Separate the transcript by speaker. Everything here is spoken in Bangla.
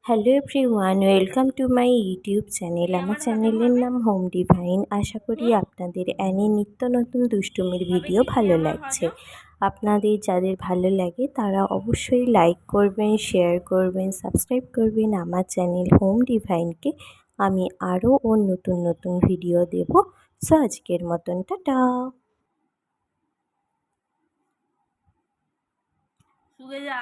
Speaker 1: Hello everyone, welcome to my YouTube channel. আমার চ্যানেলের নাম হোম ডিভাইন। আশা করি আপনাদের অ্যানির নিত্য নতুন দুষ্টুমির ভিডিও ভালো লাগছে। আপনাদের যাদের ভালো লাগে তারা অবশ্যই লাইক করবেন, শেয়ার করবেন, সাবস্ক্রাইব করবেন আমার চ্যানেল হোম ডিভাইনকে। আমি আরও নতুন নতুন ভিডিও দেব। সো আজকের মতন টাটা।
Speaker 2: শুয়ে যা।